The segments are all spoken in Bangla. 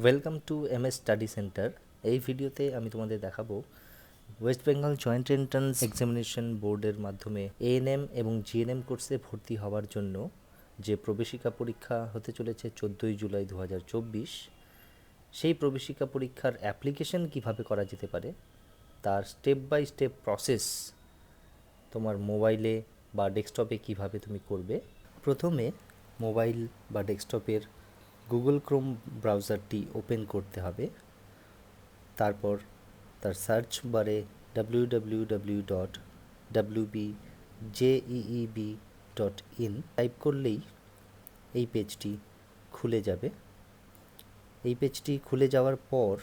Welcome to MS study centre. এই ভিডিওতে আমি তোমাদের দেখাবো West Bengal joint entrance examination বোর্ডের মাধ্যমে এএনএম এবং জিএনএম কোর্সে ভর্তি হওয়ার জন্য যে প্রবেশিকা পরীক্ষা হতে চলেছে 14ই জুলাই 2024, সেই প্রবেশিকা পরীক্ষার অ্যাপ্লিকেশন কিভাবে করা যেতে পারে তার স্টেপ বাই স্টেপ প্রসেস তোমার মোবাইলে বা ডেস্কটপে কিভাবে তুমি করবে। প্রথমে মোবাইল বা ডেস্কটপের গুগল ক্রোম ব্রাউজারটি ওপেন করতে হবে। তারপর তার সার্চ বারে www.wbjeeb.in টাইপ করলেই এই পেজটি খুলে যাবে। এই পেজটি খুলে যাওয়ার পর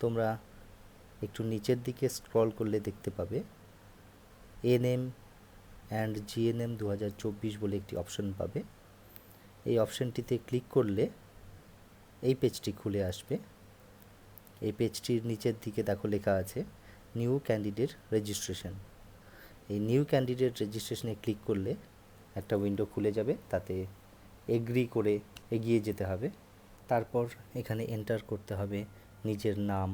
তোমরা একটু নিচের দিকে স্ক্রল করলে দেখতে পাবে এএনএম অ্যান্ড জিএনএম 2024 বলে একটি অপশন পাবে। এই অপশনটিতে ক্লিক করলে এই পেজটি খুলে আসবে। এই পেজটির নিচের দিকে দেখো লেখা আছে নিউ ক্যান্ডিডেট রেজিস্ট্রেশন। এই নিউ ক্যান্ডিডেট রেজিস্ট্রেশনে ক্লিক করলে একটা উইন্ডো খুলে যাবে, তাতে এগ্রি করে এগিয়ে যেতে হবে। তারপর এখানে এন্টার করতে হবে নিজের নাম,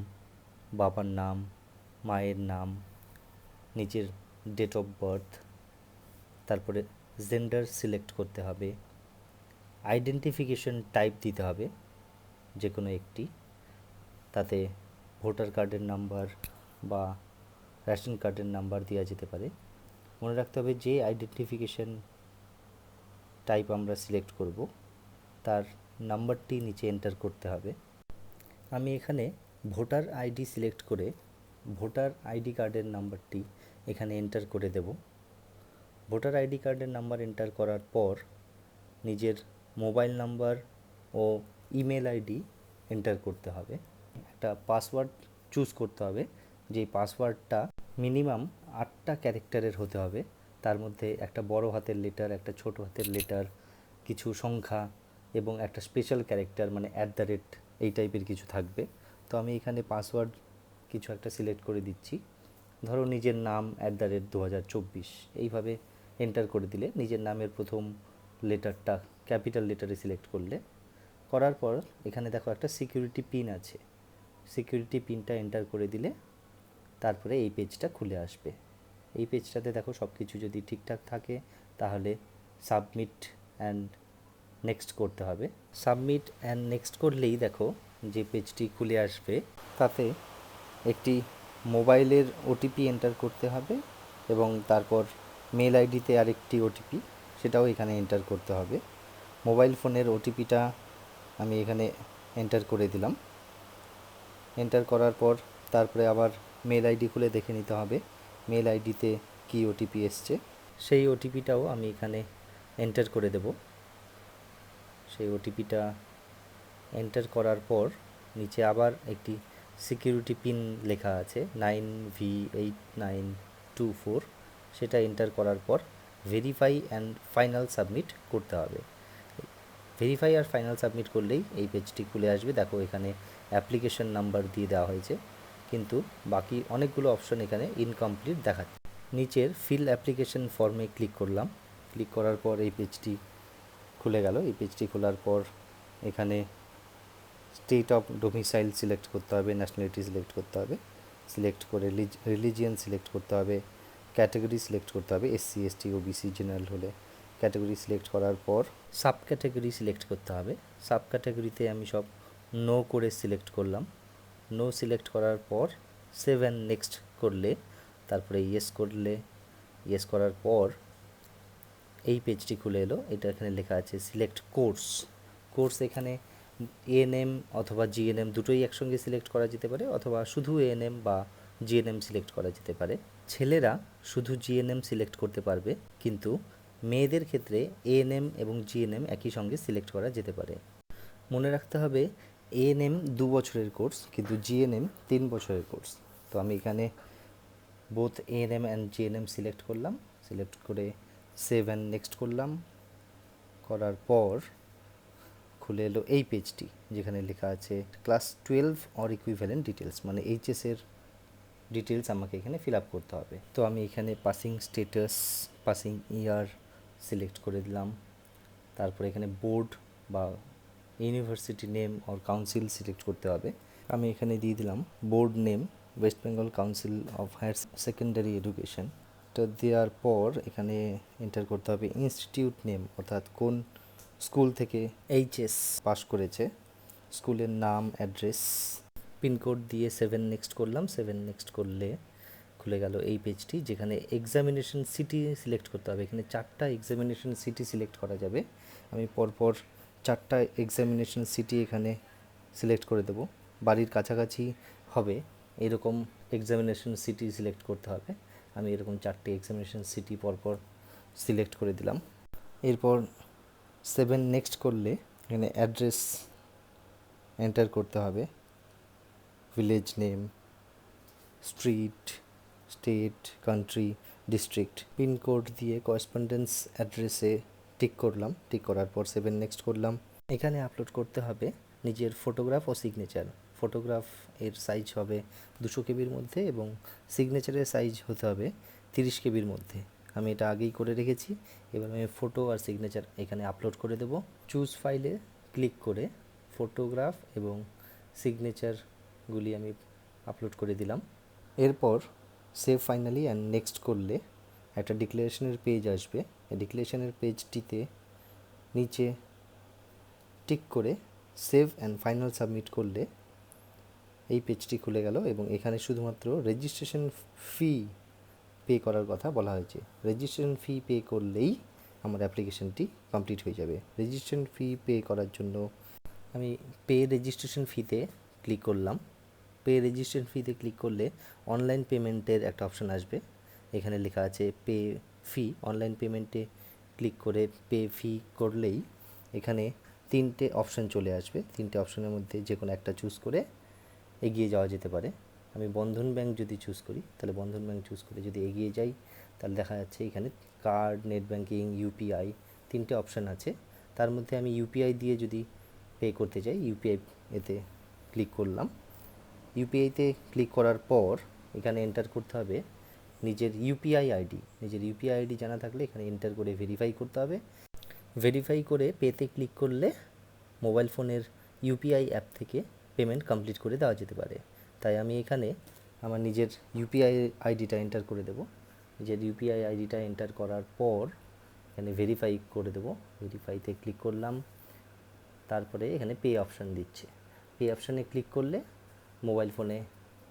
বাবার নাম, মায়ের নাম, নিজের ডেট অফ বার্থ, তারপরে জেন্ডার সিলেক্ট করতে হবে, আইডেন্টিফিকেশন টাইপ দিতে হবে যে কোনো একটি, তাতে ভোটার কার্ডের নাম্বার বা রেশন কার্ডের নাম্বার দেওয়া যেতে পারে। মনে রাখতে হবে যে আইডেন্টিফিকেশন টাইপ আমরা সিলেক্ট করব তার নাম্বারটি নিচে এন্টার করতে হবে। আমি এখানে ভোটার আইডি সিলেক্ট করে ভোটার আইডি কার্ডের নাম্বারটি এখানে এন্টার করে দেব। ভোটার আইডি কার্ডের নাম্বার এন্টার করার পর নিজের মোবাইল নাম্বার ও ইমেল আইডি এন্টার করতে হবে। একটা পাসওয়ার্ড চুজ করতে হবে, যেই পাসওয়ার্ডটা মিনিমাম 8টা ক্যারেক্টারের হতে হবে। তার মধ্যে একটা বড় হাতের লেটার, একটা ছোট হাতের লেটার, কিছু সংখ্যা এবং একটা স্পেশাল ক্যারেক্টার মানে @ এই টাইপের কিছু থাকবে। তো আমি এখানে পাসওয়ার্ড কিছু একটা সিলেক্ট করে দিচ্ছি, ধরো নিজের নাম @2024। এইভাবে এন্টার করে দিলে নিজের নামের প্রথম লেটারটা ক্যাপিটাল লেটারে সিলেক্ট করলে, করার পর এখানে দেখো একটা সিকিউরিটি পিন আছে, সিকিউরিটি পিনটা এন্টার করে দিলে তারপরে এই পেজটা খুলে আসবে। এই পেজটাতে দেখো সব কিছু যদি ঠিকঠাক থাকে তাহলে সাবমিট অ্যান্ড নেক্সট করতে হবে। সাবমিট অ্যান্ড নেক্সট করলেই দেখো যে পেজটি খুলে আসবে, তাতে একটি মোবাইলের ওটিপি এন্টার করতে হবে এবং তারপর মেল আইডিতে আরেকটি ওটিপি, সেটাও এখানে এন্টার করতে হবে। মোবাইল ফোনের ওটিপিটা আমি এখানে এন্টার করে দিলাম। এন্টার করার পর তারপরে আবার মেল আইডি খুলে দেখে নিতে হবে মেল আইডিতে কী ওটিপি এসছে। সেই ওটিপিটাও আমি এখানে এন্টার করে দেব। সেই ওটিপিটা এন্টার করার পর নিচে আবার একটি সিকিউরিটি পিন লেখা আছে 9V8924, সেটা এন্টার করার পর ভেরিফাই অ্যান্ড ফাইনাল সাবমিট করতে হবে। ভেরিফাই আর ফাইনাল সাবমিট করলেই এই পেজটি খুলে আসবে। দেখো এখানে অ্যাপ্লিকেশন নাম্বার দিয়ে দেওয়া হয়েছে, কিন্তু বাকি অনেকগুলো অপশন এখানে ইনকমপ্লিট দেখাচ্ছে। নিচের ফিল অ্যাপ্লিকেশন ফর্মে ক্লিক করলাম। ক্লিক করার পর এই পেজটি খুলে গেল। এই পেজটি খোলার পর এখানে স্টেট অফ ডোমিসাইল সিলেক্ট করতে হবে, ন্যাশনালিটি সিলেক্ট করতে হবে, সিলেক্ট করে রিলিজিয়ান সিলেক্ট করতে হবে, ক্যাটাগরি সিলেক্ট করতে হবে, SC ST OBC জেনারেল হলে ক্যাটাগরি সিলেক্ট করার পর সাব ক্যাটাগরি সিলেক্ট করতে হবে। সাব ক্যাটাগরিতে আমি সব নো করে সিলেক্ট করলাম। নো সিলেক্ট করার পর সেভ অ্যান্ড নেক্সট করলে, তারপরে ইয়েস করলে, ইয়েস করার পর এই পেজটি খুলে এলো। এটা এখানে লেখা আছে সিলেক্ট কোর্স। কোর্স এখানে এএনএম অথবা জিএনএম দুটোই একসঙ্গে সিলেক্ট করা যেতে পারে, অথবা শুধু এএনএম বা জিএনএম সিলেক্ট করা যেতে পারে। ছেলেরা শুধু জিএনএম সিলেক্ট করতে পারবে, কিন্তু মেয়েদের ক্ষেত্রে এএনএম এবং জিএনএম একই সঙ্গে সিলেক্ট করা যেতে পারে। মনে রাখতে হবে এএনএম 2 বছরের কোর্স, কিন্তু জিএনএম 3 বছরের কোর্স। তো আমি এখানে both ANM and GNM select করলাম। সিলেক্ট করে সেভ অ্যান্ড নেক্সট করলাম। করার পর খুলে এলো এই পেজটি, যেখানে লেখা আছে ক্লাস 12 অর ইকুইভ্যালেন্ট ডিটেলস, মানে এইচএসের ডিটেলস আমাকে এখানে ফিল আপ করতে হবে। তো আমি এখানে passing status, passing year select করে দিলাম। তারপরে এখানে বোর্ড বা university name or council select করতে হবে। আমি এখানে দিয়ে দিলাম board name West Bengal council of higher secondary education. তো দেওয়ার পর এখানে এন্টার করতে হবে ইনস্টিটিউট নেম, অর্থাৎ কোন স্কুল থেকে এইচএস পাস করেছে, স্কুলের নাম, অ্যাড্রেস। পিনকোড দিয়ে 7 নেক্সট করলাম। 7 নেক্সট করলে খুলে গেল এই পেজটি, যেখানে এক্সামিনেশন সিটি সিলেক্ট করতে হবে। এখানে 4টা এক্সামিনেশন সিটি সিলেক্ট করা যাবে। আমি পরপর 4টা এক্সামিনেশন সিটি এখানে সিলেক্ট করে দেবো। বাড়ির কাছাকাছি হবে এরকম এক্সামিনেশন সিটি সিলেক্ট করতে হবে। আমি এরকম 4টে এক্সামিনেশন সিটি পরপর সিলেক্ট করে দিলাম। এরপর 7 নেক্সট করলে এখানে অ্যাড্রেস এন্টার করতে হবে, village name, street, state, country, district. Pincode দিয়ে করেসপন্ডেন্স অ্যাড্রেসে টিক করলাম। টিক করার পর 7 নেক্সট করলাম। এখানে আপলোড করতে হবে নিজের ফটোগ্রাফ ও সিগনেচার। ফটোগ্রাফ এর সাইজ হবে 200 কেবির মধ্যে এবং সিগনেচারের সাইজ হতে হবে 30 কেবির মধ্যে। আমি এটা আগেই করে রেখেছি। এবার আমি ফটো আর সিগনেচার এখানে আপলোড করে দেব। চুজ ফাইলে ক্লিক করে ফটোগ্রাফ এবং সিগনেচারগুলি আমি আপলোড করে দিলাম। এরপর সেভ ফাইনালি অ্যান্ড নেক্সট করলে একটা ডিক্লারেশনের পেজ আসবে। এই ডিক্লারেশনের পেজটিতে নিচে টিক করে সেভ অ্যান্ড ফাইনাল সাবমিট করলে এই পেজটি খুলে গেল এবং এখানে শুধুমাত্র রেজিস্ট্রেশন ফি পে করার কথা বলা হয়েছে। রেজিস্ট্রেশন ফি পে করলেই আমার অ্যাপ্লিকেশনটি কমপ্লিট হয়ে যাবে। রেজিস্ট্রেশন ফি পে করার জন্য আমি পে রেজিস্ট্রেশন ফিতে ক্লিক করলাম। পে রেজিস্ট্রেশন ফিতে ক্লিক করলে অনলাইন পেমেন্টের একটা অপশান আসবে। এখানে লেখা আছে পে ফি। অনলাইন পেমেন্টে ক্লিক করে পে ফি করলেই এখানে 3টে অপশান চলে আসবে। 3টে অপশানের মধ্যে যে কোনো একটা চুজ করে এগিয়ে যাওয়া যেতে পারে। আমি বন্ধন ব্যাংক যদি চুজ করি, তাহলে বন্ধন ব্যাংক চুজ করে যদি এগিয়ে যাই, তাহলে দেখা যাচ্ছে এখানে কার্ড, নেট ব্যাঙ্কিং, ইউপিআই 3টে অপশান আছে। তার মধ্যে আমি ইউপিআই দিয়ে যদি পে করতে চাই, ইউপিআই এতে ক্লিক করলাম। ইউপিআইতে ক্লিক করার পর এখানে এন্টার করতে হবে নিজের ইউপিআই আইডি। নিজের ইউপিআই আইডি জানা থাকলে এখানে এন্টার করে ভেরিফাই করতে হবে। ভেরিফাই করে পেতে ক্লিক করলে মোবাইল ফোনের ইউপিআই অ্যাপ থেকে পেমেন্ট কমপ্লিট করে দেওয়া যেতে পারে। তাই আমি এখানে আমার নিজের ইউপিআই আইডিটা এন্টার করে দেব। নিজের ইউপিআই আইডিটা এন্টার করার পর এখানে ভেরিফাই করে দেব। ভেরিফাইতে ক্লিক করলাম। তারপরে এখানে পে অপশান দিচ্ছে। পে অপশানে ক্লিক করলে মোবাইল ফোনে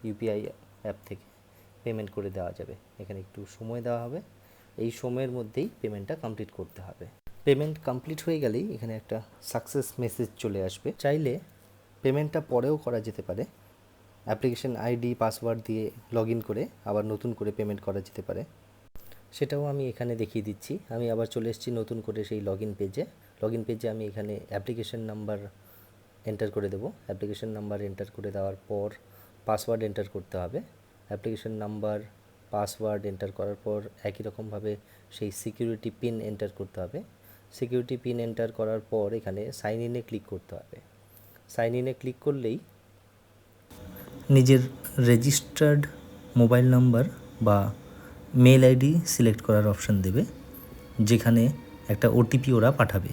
ইউপিআই অ্যাপ থেকে পেমেন্ট করে দেওয়া যাবে। এখানে একটু সময় দেওয়া হবে। এই সময়ের মধ্যেই পেমেন্টটা কমপ্লিট করতে হবে। পেমেন্ট কমপ্লিট হয়ে গেলেই এখানে একটা সাকসেস মেসেজ চলে আসবে। চাইলে পেমেন্টটা পরেও করা যেতে পারে। অ্যাপ্লিকেশন আইডি, পাসওয়ার্ড দিয়ে লগ ইন করে আবার নতুন করে পেমেন্ট করা যেতে পারে। সেটাও আমি এখানে দেখিয়ে দিচ্ছি। আমি আবার চলে এসেছি নতুন করে সেই লগ ইন পেজে। লগ ইন পেজে আমি এখানে অ্যাপ্লিকেশন নাম্বার এন্টার করে দেবো। অ্যাপ্লিকেশন নাম্বার এন্টার করে দেওয়ার পর পাসওয়ার্ড এন্টার করতে হবে। অ্যাপ্লিকেশন নাম্বার, পাসওয়ার্ড এন্টার করার পর একই রকমভাবে সেই সিকিউরিটি পিন এন্টার করতে হবে। সিকিউরিটি পিন এন্টার করার পর এখানে সাইন ইনে ক্লিক করতে হবে। সাইন ইনে ক্লিক করলেই নিজের রেজিস্টার্ড মোবাইল নাম্বার বা মেল আইডি সিলেক্ট করার অপশান দেবে, যেখানে একটা ওটিপি ওরা পাঠাবে।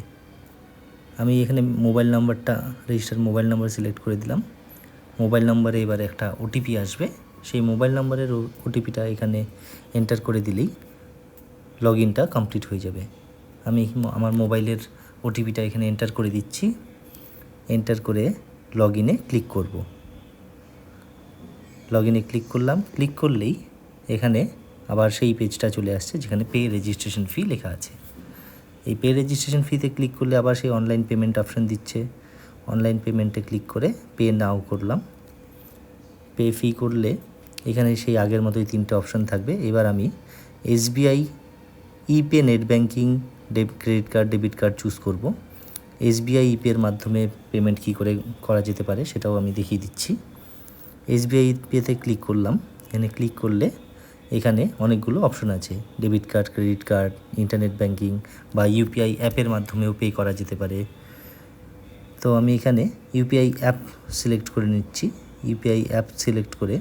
আমি এখানে মোবাইল নাম্বারটা, রেজিস্টার্ড মোবাইল নাম্বার সিলেক্ট করে দিলাম। মোবাইল নাম্বারে এবার একটা ওটিপি আসবে। সেই মোবাইল নাম্বারের ওটিপিটা এখানে এন্টার করে দিলেই লগ ইনটা কমপ্লিট হয়ে যাবে। আমি আমার মোবাইলের ওটিপিটা এখানে এন্টার করে দিচ্ছি। এন্টার করে লগ ইনে ক্লিক করব। লগ ইনে ক্লিক করলাম। ক্লিক করলেই এখানে আবার সেই পেজটা চলে আসছে যেখানে পে রেজিস্ট্রেশন ফি লেখা আছে। এই পে রেজিস্ট্রেশন ফিতে ক্লিক করলে আবার সেই অনলাইন পেমেন্ট অপশান দিচ্ছে। অনলাইন পেমেন্টে ক্লিক করে পে নাও করলাম। পে ফি করলে এখানে সেই আগের মতোই 3টে অপশান থাকবে। এবার আমি SBI ইপে net banking, credit card, debit card choose করব। এসবিআই ইপের মাধ্যমে পেমেন্ট কী করে করা যেতে পারে সেটাও আমি দেখিয়ে দিচ্ছি। এসবিআই পেতে ক্লিক করলাম। এখানে ক্লিক করলে এখানে অনেকগুলো অপশন আছে। Debit card, credit card, internet banking বা ইউপিআই অ্যাপের মাধ্যমেও পে করা যেতে পারে। তো আমি এখানে ইউপিআই অ্যাপ সিলেক্ট করে নিচ্ছি। ইউপিআই অ্যাপ সিলেক্ট করে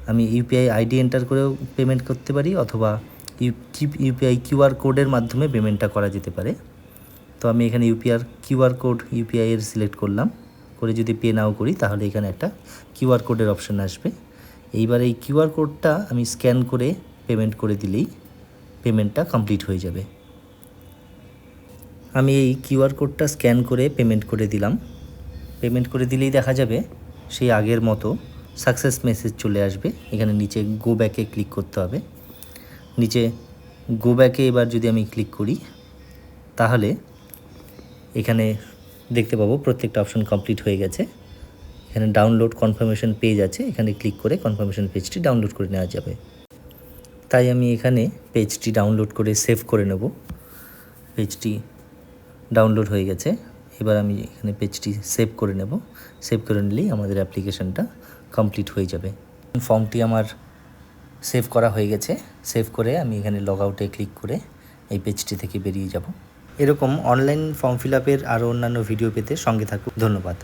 আমি ইউপিআই আইডি এন্টার করেও পেমেন্ট করতে পারি, অথবা ইউপিআই কিউআর কোডের মাধ্যমে পেমেন্টটা করা যেতে পারে। তো আমি এখানে কিউআর কোড ইউপিআই এর সিলেক্ট করলাম, করে যদি পে নাও করি তাহলে এখানে একটা কিউআর কোডের অপশান আসবে। এইবার এই কিউআর কোডটা আমি স্ক্যান করে পেমেন্ট করে দিলেই পেমেন্টটা কমপ্লিট হয়ে যাবে। আমি এই কিউআর কোডটা স্ক্যান করে পেমেন্ট করে দিলাম। পেমেন্ট করে দিলেই দেখা যাবে সেই আগের মতো সাকসেস মেসেজ চলে আসবে। এখানে নিচে গো ব্যাকে ক্লিক করতে হবে। নিচে গো ব্যাকে এবার যদি আমি ক্লিক করি তাহলে এখানে দেখতে পাবো প্রত্যেকটা অপশন কমপ্লিট হয়ে গেছে। এখানে ডাউনলোড কনফার্মেশন পেজ আছে, এখানে ক্লিক করে কনফার্মেশন পেজটি ডাউনলোড করে নেওয়া যাবে। তাই আমি এখানে পেজটি ডাউনলোড করে সেভ করে নেব। পেজটি ডাউনলোড হয়ে গেছে, এবার আমি এখানে পেজটি সেভ করে নেব। সেভ করে নিলেই আমাদের অ্যাপ্লিকেশনটা কমপ্লিট হয়ে যাবে। ফর্মটি আমার সেভ করা হয়ে গেছে। সেভ করে আমি এখানে লগ আউটে ক্লিক করে এই পেজটি থেকে বেরিয়ে যাব। এরকম অনলাইন ফর্ম ফিল আপের আরও অন্যান্য ভিডিও পেতে সঙ্গে থাকুন। ধন্যবাদ।